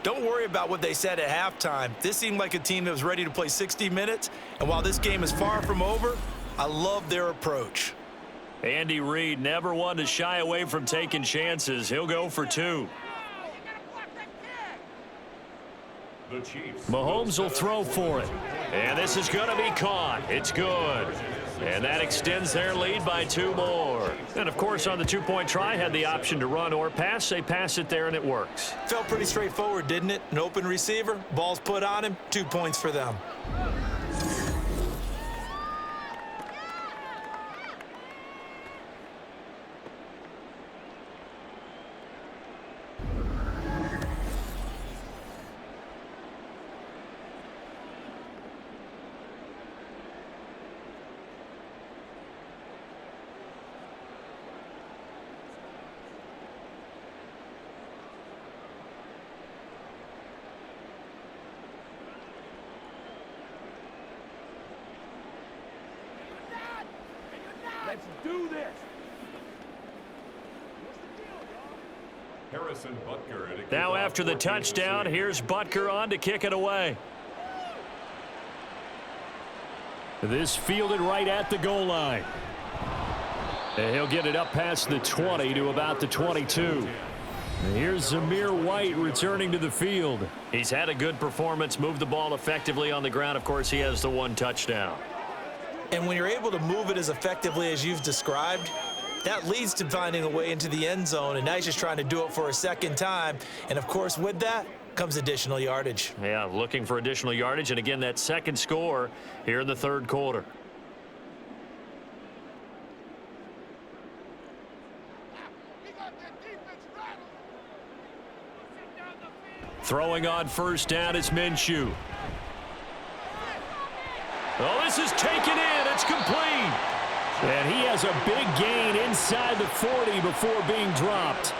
Don't worry about what they said at halftime. This seemed like a team that was ready to play 60 minutes, and while this game is far from over, I love their approach.
Andy Reid never one to shy away from taking chances. He'll go for 2. Mahomes will throw for it. And this is going to be caught. It's good. And that extends their lead by 2 more. And, of course, on the 2-point try, had the option to run or pass. They pass it there, and it works.
Felt pretty straightforward, didn't it? An open receiver, ball's put on him, 2 points for them.
Let's do this.
Harrison Butker.
Now after the touchdown, here's Butker on to kick it away. This fielded right at the goal line. And he'll get it up past the 20 to about the 22. And here's Zamir White returning to the field. He's had a good performance, moved the ball effectively on the ground. Of course, he has the 1 touchdown.
And when you're able to move it as effectively as you've described, that leads to finding a way into the end zone, and now he's just trying to do it for a second time. And, of course, with that comes additional yardage.
Yeah, looking for additional yardage, and again, that second score here in the third quarter. Throwing on first down is Minshew. Oh, this is taken in. It's complete. And he has a big gain inside the 40 before being dropped.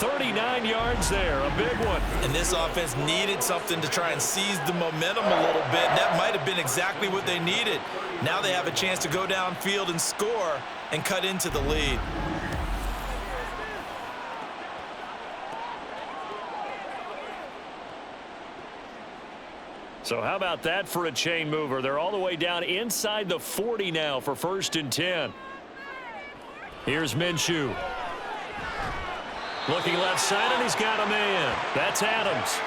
39 yards there, a big one.
And this offense needed something to try and seize the momentum a little bit. And that might have been exactly what they needed. Now they have a chance to go downfield and score and cut into the lead.
So how about that for a chain mover? They're all the way down inside the 40 now for 1st and 10. Here's Minshew.
Looking left side, and he's got a man. That's Adams.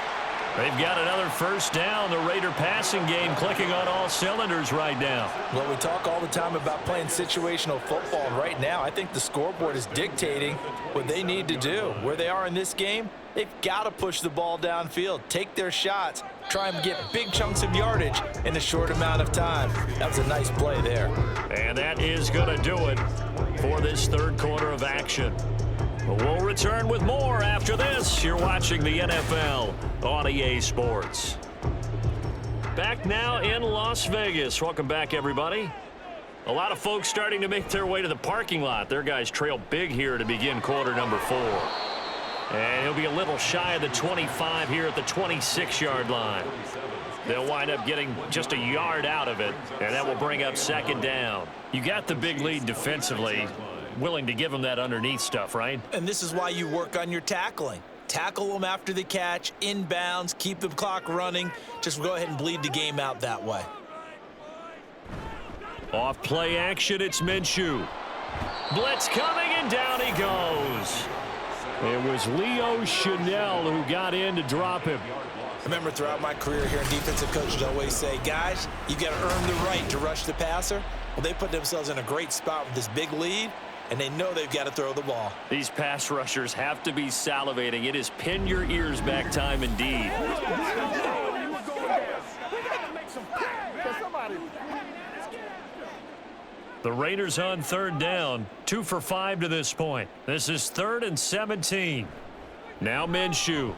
They've got another first down. The Raider passing game clicking on all cylinders right now.
Well, we talk all the time about playing situational football. And right now, I think the scoreboard is dictating what they need to do. Where they are in this game, they've got to push the ball downfield, take their shots, try and get big chunks of yardage in a short amount of time. That was a nice play there.
And that is going to do it for this third quarter of action. We'll return with more after this. You're watching the NFL on EA Sports. Back now in Las Vegas. Welcome back, everybody. A lot of folks starting to make their way to the parking lot. Their guys trail big here to begin quarter number 4. And he'll be a little shy of the 25 here at the 26-yard line. They'll wind up getting just a yard out of it, and that will bring up second down. You got the big lead defensively. Willing to give them that underneath stuff, right?
And this is why you work on your tackling. Tackle them after the catch, inbounds, keep the clock running. Just go ahead and bleed the game out that way.
Off play action, it's Minshew. Blitz coming, and down he goes. It was Leo Chanel who got in to drop him.
I remember throughout my career here in defensive coaches always say, guys, you got to earn the right to rush the passer. Well, they put themselves in a great spot with this big lead, and they know they've got to throw the ball.
These pass rushers have to be salivating. It is pin your ears back time indeed. The Raiders on third down, 2 for 5 to this point. This is 3rd and 17. Now Minshew.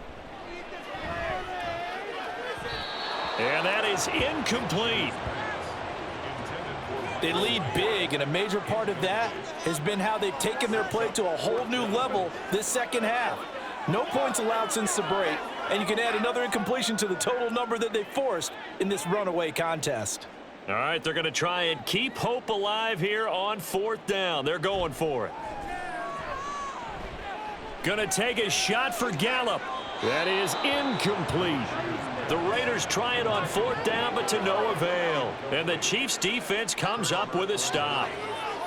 And that is incomplete.
They lead big, and a major part of that has been how they've taken their play to a whole new level this second half. No points allowed since the break, and you can add another incompletion to the total number that they forced in this runaway contest.
All right, they're going to try and keep hope alive here on 4th down. They're going for it. Going to take a shot for Gallup. That is incomplete. The Raiders try it on 4th down, but to no avail. And the Chiefs defense comes up with a stop.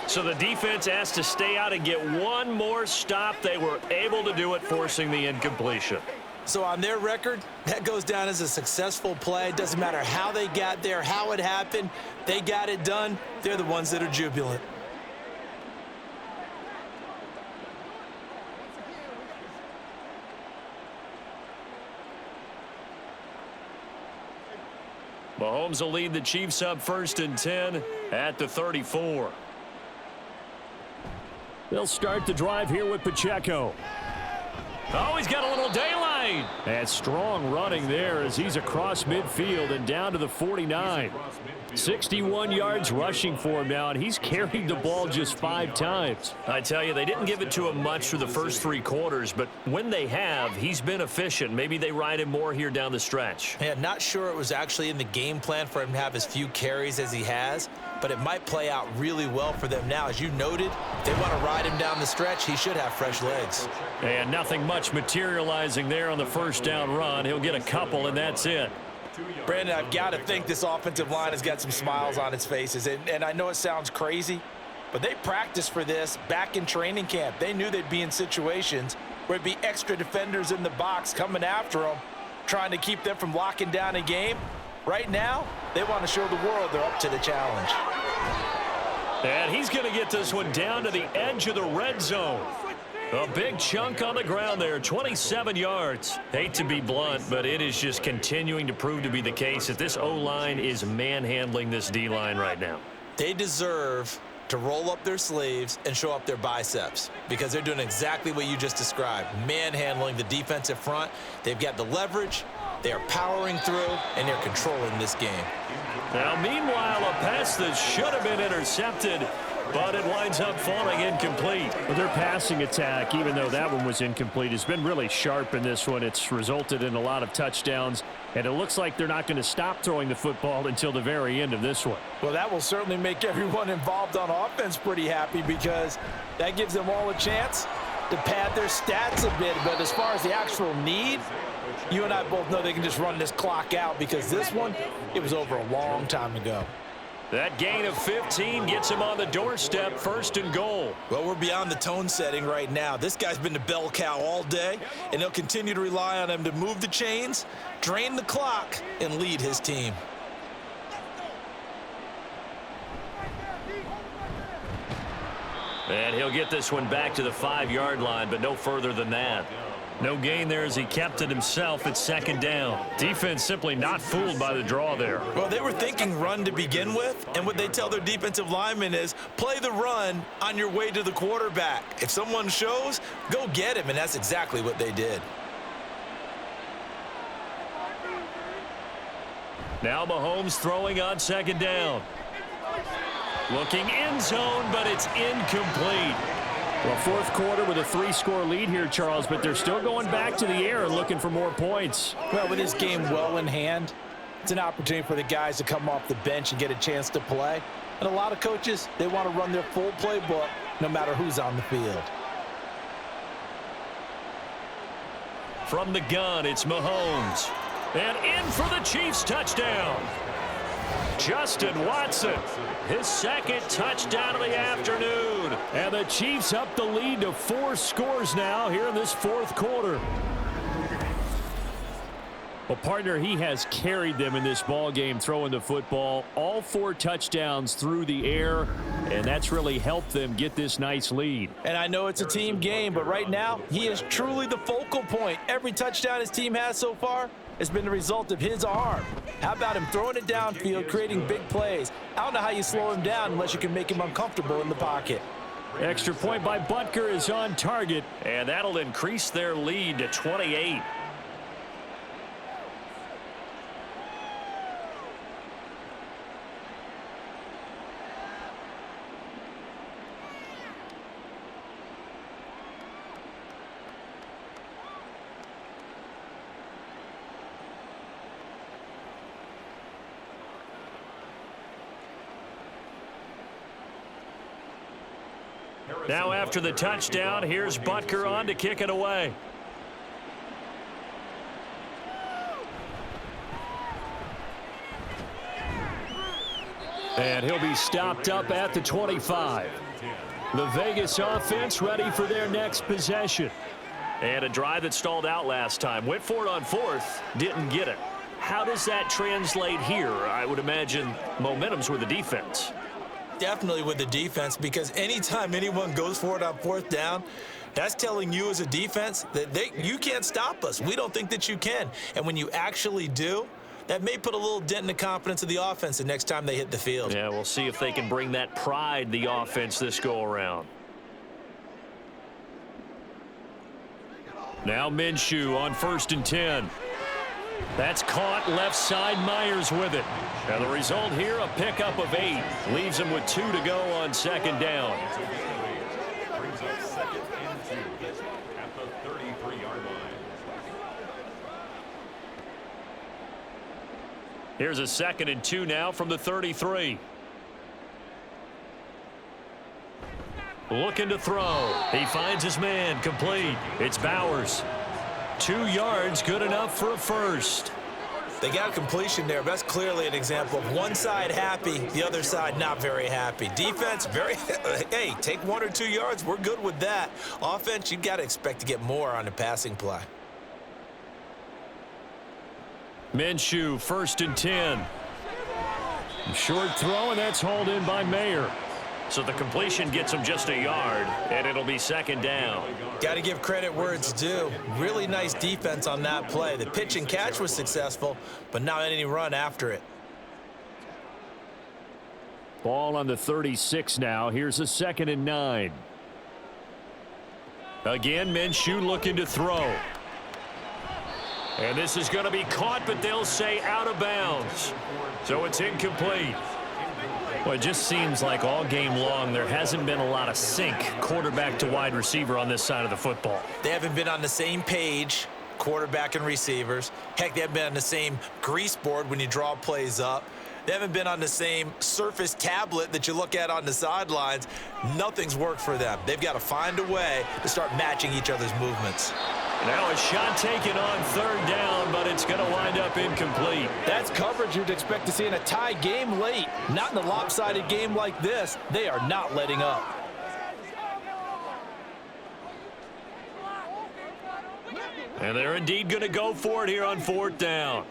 So the defense has to stay out and get one more stop. They were able to do it, forcing the incompletion.
So on their record, that goes down as a successful play. Doesn't matter how they got there, how it happened. They got it done. They're the ones that are jubilant.
Mahomes will lead the Chiefs up 1st and 10 at the 34. They'll start the drive here with Pacheco. Oh, he's got a little daylight. And strong running there as he's across midfield and down to the 49. 61 yards rushing for him now, and he's carried the ball just 5 times. I tell you, they didn't give it to him much through the first 3 quarters, but when they have, he's been efficient. Maybe they ride him more here down the stretch.
Yeah, not sure it was actually in the game plan for him to have as few carries as he has, but it might play out really well for them now. As you noted, if they want to ride him down the stretch, he should have fresh legs.
And nothing much materializing there on the first down run. He'll get a couple, and that's it.
Brandon, I've got to think this offensive line has got some smiles on its faces. And I know it sounds crazy, but they practiced for this back in training camp. They knew they'd be in situations where it'd be extra defenders in the box coming after them, trying to keep them from locking down a game. Right now, they want to show the world they're up to the challenge.
And he's going to get this one down to the edge of the red zone. A big chunk on the ground there, 27 yards. Hate to be blunt, but it is just continuing to prove to be the case that this O-line is manhandling this D-line right now.
They deserve to roll up their sleeves and show up their biceps because they're doing exactly what you just described, manhandling the defensive front. They've got the leverage, they are powering through, and they're controlling this game.
Now, meanwhile, a pass that should have been intercepted, but it winds up falling incomplete.
Well, their passing attack, even though that one was incomplete, has been really sharp in this one. It's resulted in a lot of touchdowns, and it looks like they're not going to stop throwing the football until the very end of this one.
Well, that will certainly make everyone involved on offense pretty happy because that gives them all a chance to pad their stats a bit. But as far as the actual need, you and I both know they can just run this clock out because this one, it was over a long time ago.
That gain of 15 gets him on the doorstep, 1st and goal.
Well, we're beyond the tone setting right now. This guy's been the bell cow all day, and they'll continue to rely on him to move the chains, drain the clock, and lead his team.
And he'll get this one back to the 5-yard line, but no further than that. No gain there as he kept it himself at 2nd down. Defense simply not fooled by the draw there.
Well, they were thinking run to begin with, and what they tell their defensive linemen is play the run on your way to the quarterback. If someone shows, go get him, and that's exactly what they did.
Now Mahomes throwing on 2nd down. Looking end zone, but it's incomplete. Well, 4th quarter with a 3-score lead here, Charles, but they're still going back to the air and looking for more points.
Well, with this game well in hand, it's an opportunity for the guys to come off the bench and get a chance to play. And a lot of coaches, they want to run their full playbook no matter who's on the field.
From the gun, it's Mahomes. And in for the Chiefs touchdown. Justin Watson, his 2nd touchdown of the afternoon. And the Chiefs up the lead to 4 scores now here in this 4th quarter. Well, partner, he has carried them in this ball game throwing the football. All 4 touchdowns through the air, and that's really helped them get this nice lead.
And I know it's a team game, but right now, he is truly the focal point. Every touchdown his team has so far has been the result of his arm. How about him throwing it downfield, creating big plays? I don't know how you slow him down unless you can make him uncomfortable in the pocket.
Extra point by Butker is on target, and that'll increase their lead to 28. Now after the touchdown, here's Butker on to kick it away. And he'll be stopped up at the 25. The Vegas offense ready for their next possession. And a drive that stalled out last time. Went for it on 4th, didn't get it. How does that translate here? I would imagine momentum's with the defense.
Definitely with the defense, because anytime anyone goes for it on 4th down, that's telling you as a defense that you can't stop us. We don't think that you can. And when you actually do, that may put a little dent in the confidence of the offense the next time they hit the field.
Yeah, we'll see if they can bring that pride, the offense, this go-around. Now Minshew on 1st and 10. That's caught left side. Myers with it. Now the result here, a pickup of 8. Leaves him with 2 to go on 2nd down.
Brings up 2nd and 2 at the 33-yard line.
Here's a 2nd and 2 now from the 33. Looking to throw. He finds his man, complete. It's Bowers. 2 yards, good enough for a first.
They got a completion there. That's clearly an example of one side happy, the other side not very happy. Defense, hey, take 1 or 2 yards. We're good with that. Offense, you got to expect to get more on the passing play.
Minshew, 1st and 10. Short throw, and that's hauled in by Mayer. So the completion gets him just a yard, and it'll be 2nd down.
Got to give credit where it's due. Really nice defense on that play. The pitch and catch was successful, but not any run after it.
Ball on the 36 now. Here's a 2nd and 9. Again, Minshew looking to throw. And this is going to be caught, but they'll say out of bounds. So it's incomplete. Well, it just seems like all game long there hasn't been a lot of sync quarterback to wide receiver on this side of the football.
They haven't been on the same page, quarterback and receivers. Heck, they haven't been on the same grease board when you draw plays up. They haven't been on the same Surface tablet that you look at on the sidelines. Nothing's worked for them. They've got to find a way to start matching each other's movements.
Now a shot taken on third down, but it's going to wind up incomplete.
That's coverage you'd expect to see in a tie game late. Not in a lopsided game like this. They are not letting up.
And they're indeed going to go for it here on fourth down.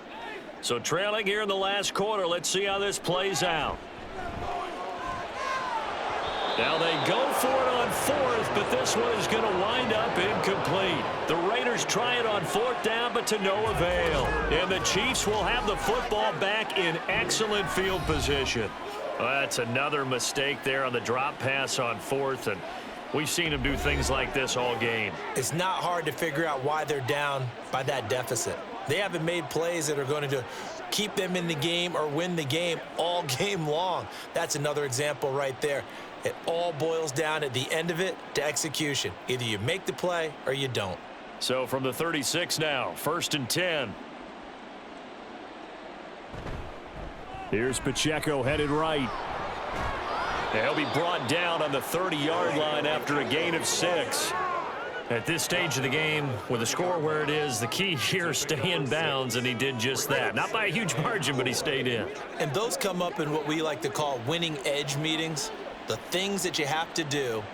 So trailing here in the last quarter. Let's see how this plays out. Now they go for it on fourth, but this one is going to wind up incomplete. The Raiders try it on fourth down, but to no avail. And the Chiefs will have the football back in excellent field position. Well, that's another mistake there on the drop pass on fourth, and we've seen them do things like this all game.
It's not hard to figure out why they're down by that deficit. They haven't made plays that are going to keep them in the game or win the game all game long. That's another example right there. It all boils down at the end of it to execution. Either you make the play or you don't.
So from the 36 now, 1st and 10.
Here's Pacheco headed right.
He'll be brought down on the 30-yard line after a gain of 6. At this stage of the game, with the score where it is, the key here is stay in bounds, and he did just that. Not by a huge margin, but he stayed in.
And those come up in what we like to call winning edge meetings. The things that you have to do,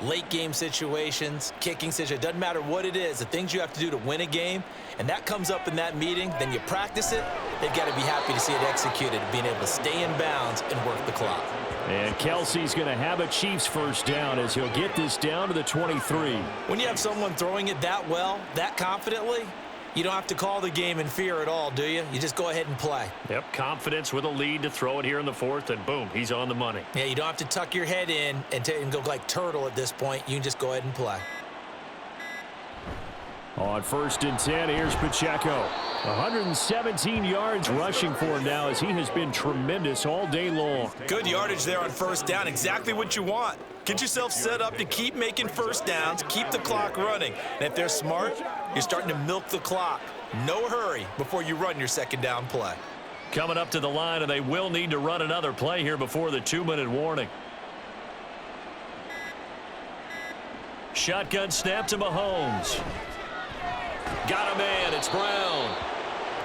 late game situations, kicking situations, doesn't matter what it is, the things you have to do to win a game, and that comes up in that meeting, then you practice it, they've got to be happy to see it executed, being able to stay in bounds and work the clock.
And Kelsey's going to have a Chiefs first down as he'll get this down to the 23.
When you have someone throwing it that well, that confidently, you don't have to call the game in fear at all, do you? You just go ahead and play.
Yep, confidence with a lead to throw it here in the 4th, and boom, he's on the money.
Yeah, you don't have to tuck your head in and go like turtle at this point. You can just go ahead and play.
On 1st and 10, here's Pacheco. 117 yards rushing for him now as he has been tremendous all day long.
Good yardage there on first down. Exactly what you want. Get yourself set up to keep making first downs, keep the clock running. And if they're smart, you're starting to milk the clock. No hurry before you run your second down play.
Coming up to the line, and they will need to run another play here before the 2-minute warning. Shotgun snap to Mahomes. Got a man. It's Brown.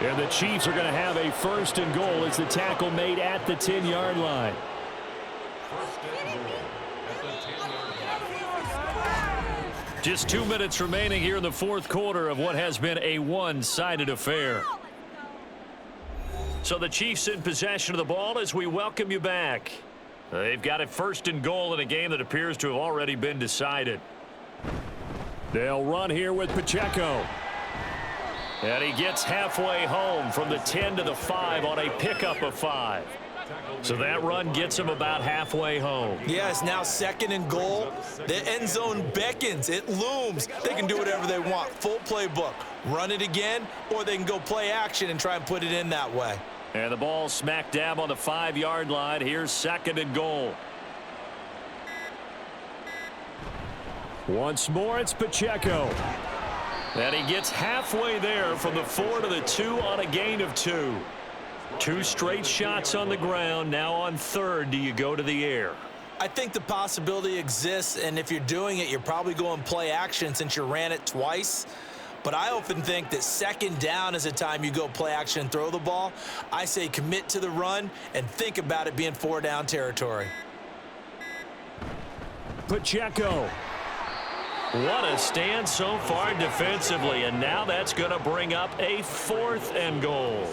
And the Chiefs are going to have a 1st and goal as the tackle made at the 10-yard line.
Just 2 minutes remaining here in the 4th quarter of what has been a one-sided affair. So the Chiefs in possession of the ball as we welcome you back. They've got a 1st and goal in a game that appears to have already been decided.
They'll run here with Pacheco.
And he gets halfway home from the 10 to the 5 on a pickup of 5. So that run gets him about halfway home.
Yeah, it's now 2nd and goal. The end zone beckons. It looms. They can do whatever they want. Full playbook. Run it again, or they can go play action and try and put it in that way.
And the ball smack dab on the 5-yard line. Here's 2nd and goal.
Once more, it's Pacheco.
And he gets halfway there from the 4 to the 2 on a gain of 2. 2 straight shots on the ground. Now on 3rd, do you go to the air?
I think the possibility exists, and if you're doing it, you're probably going play action since you ran it twice. But I often think that 2nd down is a time you go play action and throw the ball. I say commit to the run and think about it being 4-down territory.
Pacheco.
What a stand so far defensively, and now that's going to bring up a 4th and goal.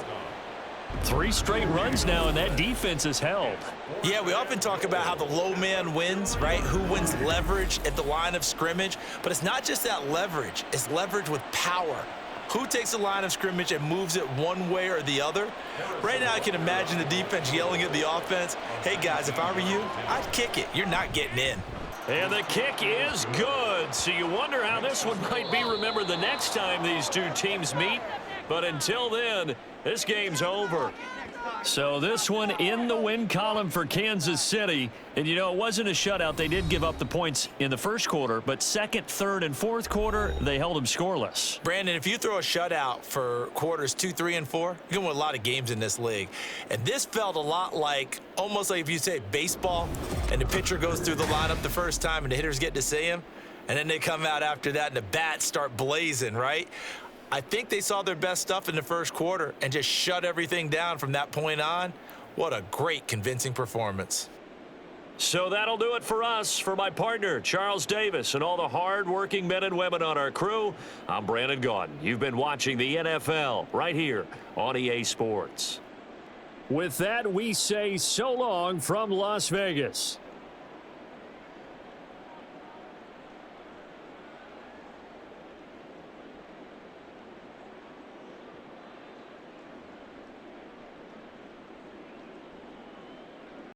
3 straight runs now, and that defense is held.
Yeah, we often talk about how the low man wins, right? Who wins leverage at the line of scrimmage. But it's not just that leverage. It's leverage with power. Who takes the line of scrimmage and moves it one way or the other? Right now, I can imagine the defense yelling at the offense, hey, guys, if I were you, I'd kick it. You're not getting in.
And the kick is good. So you wonder how this one might be remembered the next time these two teams meet. But until then, this game's over. So this one in the win column for Kansas City. And, you know, it wasn't a shutout. They did give up the points in the 1st quarter. But 2nd, 3rd, and 4th quarter, they held them scoreless.
Brandon, if you throw a shutout for quarters 2, 3, and 4, you're going to win a lot of games in this league. And this felt a lot like, almost like if you say baseball, and the pitcher goes through the lineup the first time and the hitters get to see him. And then they come out after that and the bats start blazing, right? I think they saw their best stuff in the first quarter and just shut everything down from that point on. What a great, convincing performance.
So that'll do it for us. For my partner, Charles Davis, and all the hard-working men and women on our crew, I'm Brandon Gaudin. You've been watching the NFL right here on EA Sports.
With that, we say so long from Las Vegas.